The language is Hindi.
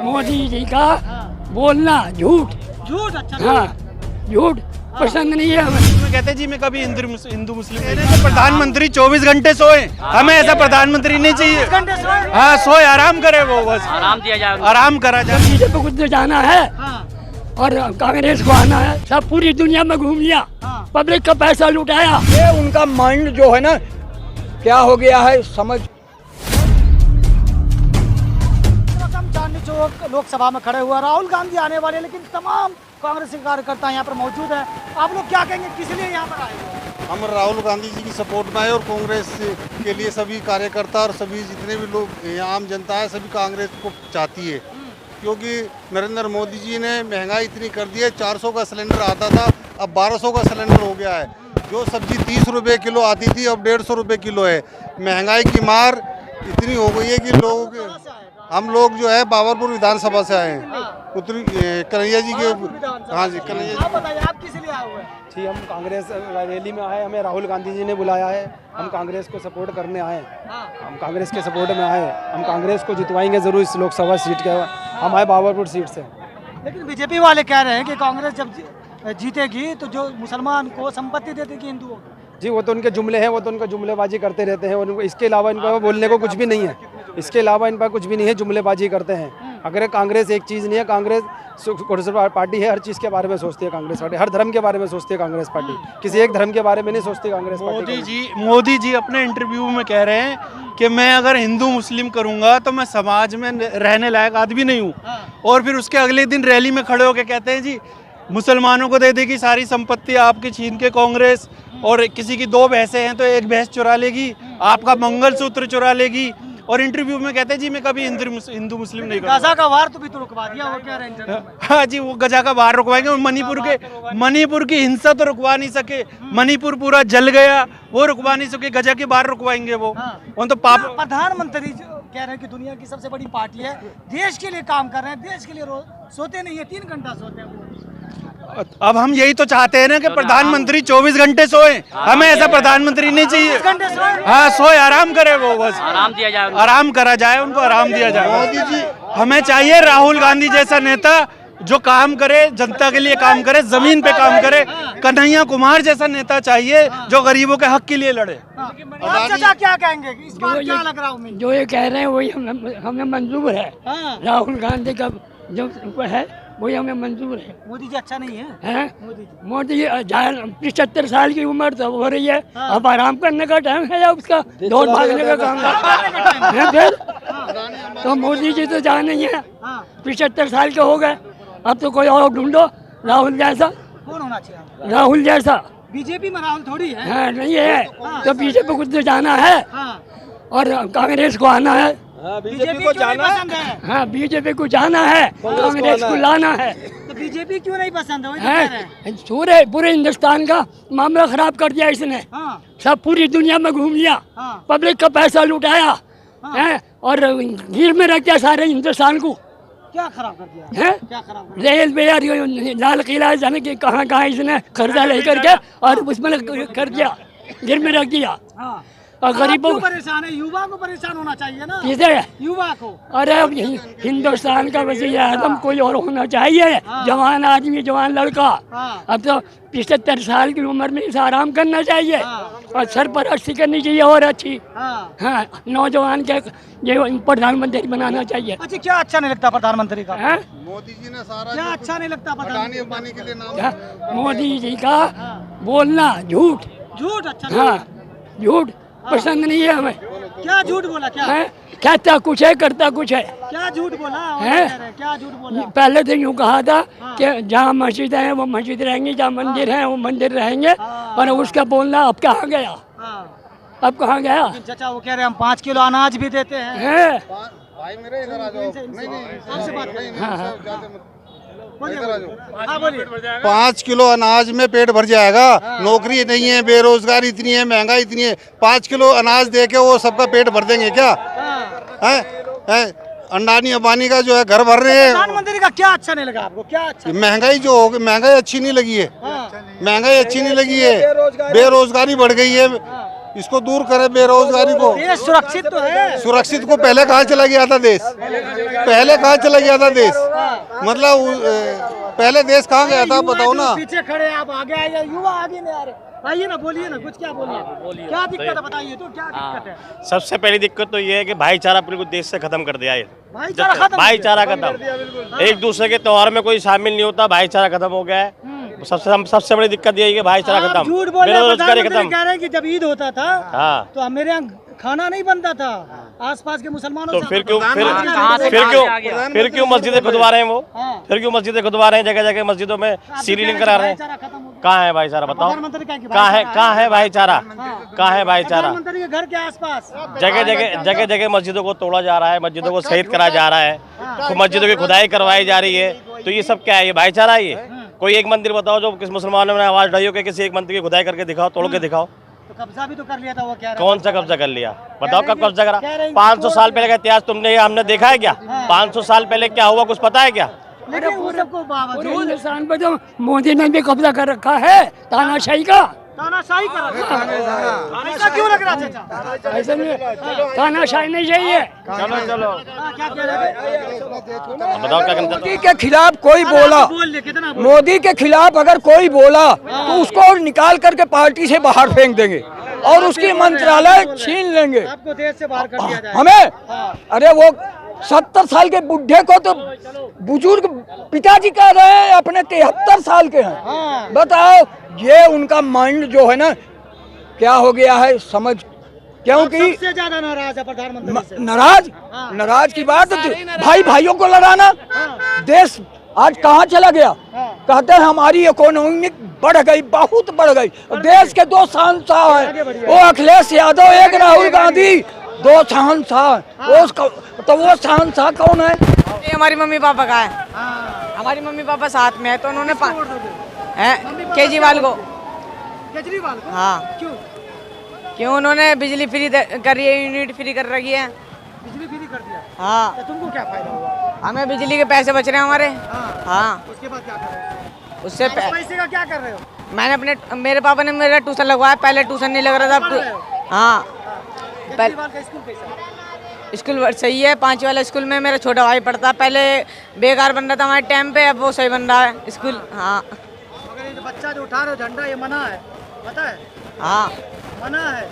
मोदी जी का बोलना झूठ झूठ अच्छा हाँ झूठ पसंद नहीं है हमें। कहते जी मैं कभी हिंदू मुस्लिम प्रधानमंत्री 24 घंटे सोए, हमें ऐसा प्रधानमंत्री नहीं चाहिए। घंटे सोए हाँ सोए, आराम करे वो, बस आराम दिया जाए। आराम करा जाए। बीजेपी को तो जाना है और कांग्रेस को आना है। सब पूरी दुनिया में घूम लिया, पब्लिक का पैसा लुटाया। ये उनका माइंड जो है ना क्या हो गया है समझ। चांदनी चौक लोकसभा में खड़े हुआ राहुल गांधी आने वाले, लेकिन तमाम कांग्रेस के कार्यकर्ता यहाँ पर मौजूद हैं। आप लोग क्या कहेंगे, किस लिए यहाँ पर आए हैं? हम राहुल गांधी जी की सपोर्ट में आए और कांग्रेस के लिए सभी कार्यकर्ता और सभी जितने भी लोग यहाँ आम जनता है सभी कांग्रेस को चाहती है, क्योंकि नरेंद्र मोदी जी ने महंगाई इतनी कर दी है। 400 का सिलेंडर आता था, अब 1200 का सिलेंडर हो गया है। जो सब्जी 30 रुपये किलो आती थी अब 150 रुपये किलो है। महंगाई की मार इतनी हो गई है कि हम लोग जो है बाबरपुर विधानसभा से आए हैं, उत्तरी कन्हैया जी के। हाँ जी कन्हैया जी। आप बताइए, आप किस लिए आए हुए हैं? जी हम कांग्रेस रैली में आए, हमें राहुल गांधी जी ने बुलाया है, हम कांग्रेस को सपोर्ट करने आए। हम कांग्रेस के सपोर्ट में आए, हम कांग्रेस को जितवाएंगे ज़रूर इस लोकसभा सीट के। हम आए बाबरपुर सीट से। लेकिन बीजेपी वाले कह रहे हैं कि कांग्रेस जब जीतेगी तो जो मुसलमान को संपत्ति दे देगी हिंदुओं को। जी वो तो उनके जुमले हैं, वो तो उनका जुमलेबाजी करते रहते हैं। उनको इसके अलावा इनका बोलने को कुछ भी नहीं है, इसके अलावा इन पर कुछ भी नहीं है, जुमलेबाजी करते हैं। अगर कांग्रेस एक चीज़ नहीं है, कांग्रेस पार्टी है, हर चीज़ के बारे में सोचती है कांग्रेस पार्टी, हर धर्म के बारे में सोचती है कांग्रेस पार्टी, किसी एक धर्म के बारे में नहीं सोचती कांग्रेस पार्टी। मोदी जी अपने इंटरव्यू में कह रहे हैं कि मैं अगर हिंदू मुस्लिम करूंगा तो मैं समाज में रहने लायक आदमी नहीं हूँ। और फिर उसके अगले दिन रैली में खड़े होकर कहते हैं जी मुसलमानों को दे देगी सारी संपत्ति आपकी छीन के कांग्रेस, और किसी की 2 भैंसें हैं तो एक भैंस चुरा लेगी, आपका मंगलसूत्र चुरा लेगी। और इंटरव्यू में कहते हैं जी मैं कभी हिंदू मुस्लिम नहीं करूंगा। गाजा का वार तो भी तो रुकवा दिया, वो कह रहे हैं इंटरव्यू में। हाँ जी वो गजा का वार रुकवाएंगे। और मणिपुर की हिंसा तो रुकवा नहीं सके, मणिपुर पूरा जल गया वो रुकवा नहीं सके, गजा के वार रुकवाएंगे वो। तो प्रधानमंत्री कह रहे हैं कि दुनिया की सबसे बड़ी पार्टी है, देश के लिए काम कर रहे हैं, देश के लिए सोते नहीं है, 3 घंटा सोते हैं। अब हम यही तो चाहते हैं ना कि प्रधानमंत्री 24 घंटे सोए, हमें ऐसा प्रधानमंत्री नहीं चाहिए। हाँ सोए, आराम करे वो, बस आराम दिया जाए। आराम करा जाए, उनको आराम दिया जाए। मोदी जी हमें चाहिए राहुल गांधी जैसा नेता जो काम करे, जनता के लिए काम करे, जमीन पे काम करे। कन्हैया कुमार जैसा नेता चाहिए जो गरीबों के हक के लिए लड़े। चाचा क्या कहेंगे, इस बार क्या लग रहा है? जो ये कह रहे हैं वही हमें मंजूर है। राहुल गांधी का जो है वही हमें मंजूर है। मोदी जी अच्छा नहीं है, हैं? मोदी जी 75 साल की उम्र तो हो रही है, अब आराम करने का टाइम है या उसका दौड़ भागने का काम है? फिर तो मोदी जी तो जान नहीं है, 75 साल के हो गए, अब तो कोई और ढूंढो राहुल जैसा। कौन होना चाहिए? राहुल जैसा। बीजेपी में राहुल थोड़ी है। हाँ नहीं है, तो बीजेपी को तो जाना है और कांग्रेस को आना है। बीजेपी को जाना है। हाँ बीजेपी को जाना है, कांग्रेस को लाना है। तो बीजेपी क्यों नहीं पसंद है? पूरे हिंदुस्तान का मामला खराब कर दिया इसने। सब पूरी दुनिया में घूम लिया, पब्लिक का पैसा लुटाया है और गिर में रख दिया सारे हिंदुस्तान को। क्या खराब कर दिया है? क्या खराब? रेलवे यार लाल किला जाने के कहाँ इसने कर्जा लेकर के और उसमें कर दिया, गिर में रख दिया। और गरीबों को परेशान है, युवा को परेशान होना चाहिए ना। किसे? युवा को। अरे अब हिंदुस्तान का वज़ीर आज़म कोई और होना चाहिए, जवान आदमी, जवान लड़का। अब तो 75 साल की उम्र में इसे आराम करना चाहिए और सरपरस्ती करनी चाहिए और अच्छी। हाँ नौजवान के ये प्रधानमंत्री बनाना चाहिए। अच्छा क्या अच्छा नहीं लगता प्रधानमंत्री का? मोदी जी ने सारा क्या अच्छा नहीं लगता प्रधानमंत्री के लिए नाम? मोदी जी का बोलना झूठ अच्छा। हाँ झूठ पसंद नहीं है हमें। क्या झूठ बोला? क्या है? कहता कुछ है करता कुछ है। क्या झूठ बोला है? क्या झूठ बोला? पहले तो यूँ कहा था कि जहाँ मस्जिद है वो मस्जिद रहेंगी, जहाँ मंदिर है वो मंदिर रहेंगे, और उसका बोलना अब कहाँ गया? अब कहाँ गया? चाचा वो कह रहे हैं हम 5 किलो अनाज भी देते हैं। भाई मेरे इधर आ जाओ। नहीं 5 किलो अनाज में पेट भर जाएगा। नौकरी नहीं है, बेरोजगारी इतनी है, महंगाई इतनी है, 5 किलो अनाज दे के वो सबका पेट भर देंगे क्या? है अंडानी अंबानी का जो है घर भर रहे हैं। प्रधानमंत्री का क्या अच्छा नहीं लगा आपको? क्या अच्छा? महंगाई जो होगी, महंगाई अच्छी नहीं लगी है। महंगाई अच्छी नहीं लगी है, बेरोजगारी बढ़ गई है। इसको दूर करे बेरोजगारी को। देश सुरक्षित तो है। सुरक्षित को पहले कहाँ चला गया था देश? पहले कहाँ चला गया था देश? मतलब पहले देश कहाँ गया था बताओ ना। पीछे खड़े आप आगे आइए, युवा आगे नहीं आ रहे। आइए ना, बोलिए ना, कुछ क्या बोलिए, क्या दिक्कत है बताइए तो, क्या दिक्कत है? सबसे पहली दिक्कत तो ये है कि भाईचारा बिल्कुल देश से खत्म कर दिया है। भाईचारा खत्म, एक दूसरे के त्योहार में कोई शामिल नहीं होता, भाईचारा खत्म हो गया है। सबसे बड़ी दिक्कत ये है कि भाईचारा आप खत्म, झूठ बोल रहे हैं, बेरोजगारी प्रधानमंत्री खत्म। कह रहे हैं कि जब ईद होता था हाँ तो मेरे यहाँ खाना नहीं बनता था, आसपास के मुसलमानों तो से फिर क्यों आप- फिर क्यों मस्जिदें खुदवा रहे हैं वो? हाँ। फिर क्यों मस्जिदें खुदवा रहे हैं? जगह जगह मस्जिदों में सीरी लिंक करा रहे हैं। भाईचारा खत्म हो गया। कहाँ है भाईचारा बताओ? प्रधानमंत्री कहें कि कहाँ है भाईचारा? हाँ। कहाँ है भाईचारा? प्रधानमंत्री के घर के आसपास जगह जगह मस्जिदों को तोड़ा जा रहा है, मस्जिदों को शहीद करा जा रहा है, तो मस्जिदों की खुदाई करवाई जा रही है। तो ये सब क्या है? ये भाईचारा है? ये कोई एक मंदिर बताओ जो किस मुसलमानों ने आवाज उठाई हो कि किसी एक मंदिर की खुदाई करके दिखाओ, तोड़ के दिखाओ। तो कब्जा भी तो कर लिया था वो, क्या कौन सा कब्जा कर लिया बताओ? कब कब्जा करा? कह रहे हैं 500 साल पहले का इतिहास हमने देखा है क्या? 500 साल पहले क्या हुआ कुछ पता है क्या? लेकिन उन सबको पूरे बावजूद हिंदुस्तान पे तो मोदी ने भी कब्जा कर रखा है, तानाशाही का। तानाशाही कर रखा है। ऐसा क्यों लग रहा है चाचा? ऐसे में तानाशाही नहीं चाहिए। चलो हाँ, क्या कह रहे हैं? बताओ क्या करना मोदी के खिलाफ कोई बोला, बोल ले, कितना बोल? मोदी के खिलाफ अगर कोई बोला तो उसको निकाल करके पार्टी से बाहर फेंक देंगे और उसकी मंत्रालय छीन लेंगे। आपको देश से बाहर कर दिया जाए। हमें अरे वो 70 साल के बुढ़े को तो बुजुर्ग पिताजी कह रहे हैं, अपने 73 साल के हैं। हाँ। बताओ, ये उनका माइंड जो है ना क्या हो गया है समझ, क्योंकि सबसे ज्यादा नाराज है प्रधानमंत्री से। नाराज हाँ। नाराज की बात भाई भाइयों को लड़ाना। देश आज कहाँ चला गया? कहते हैं हमारी इकोनॉमी बढ़ गई, बहुत बढ़ गई। देश के 2 शहंशाह हैं, वो अखिलेश यादव, एक राहुल गांधी, 2 शहंशाह। वो शहंशाह कौन है? ये हमारी मम्मी पापा का है। हमारी मम्मी पापा साथ में है तो उन्होंने केजरीवाल को। केजरीवाल को? हाँ, क्यों? क्यों? उन्होंने बिजली फ्री कर रही है, यूनिट फ्री कर रखी है। बिजली फ्री कर दिया? हाँ, तो तुमको क्या फायदा हुआ? हमें बिजली के पैसे बच रहे हैं हमारे। हाँ, उसके बाद क्या कर रहे हो? उससे इस पैसे का क्या कर रहे हो? मैंने मेरे पापा ने मेरा ट्यूशन लगवाया, पहले ट्यूशन नहीं लग रहा था। पढ़ रहे हो? हाँ, केजरीवाल का स्कूल कैसा है? स्कूल सही है। 5 वाला स्कूल में मेरा छोटा भाई पढ़ता, पहले बेकार बन रहा था हमारे टाइम पे, अब वो सही बन रहा है स्कूल। हाँ, मगर ये जो बच्चा जो उठा रहे हो झंडा, ये मना है, पता है? हाँ, मना है।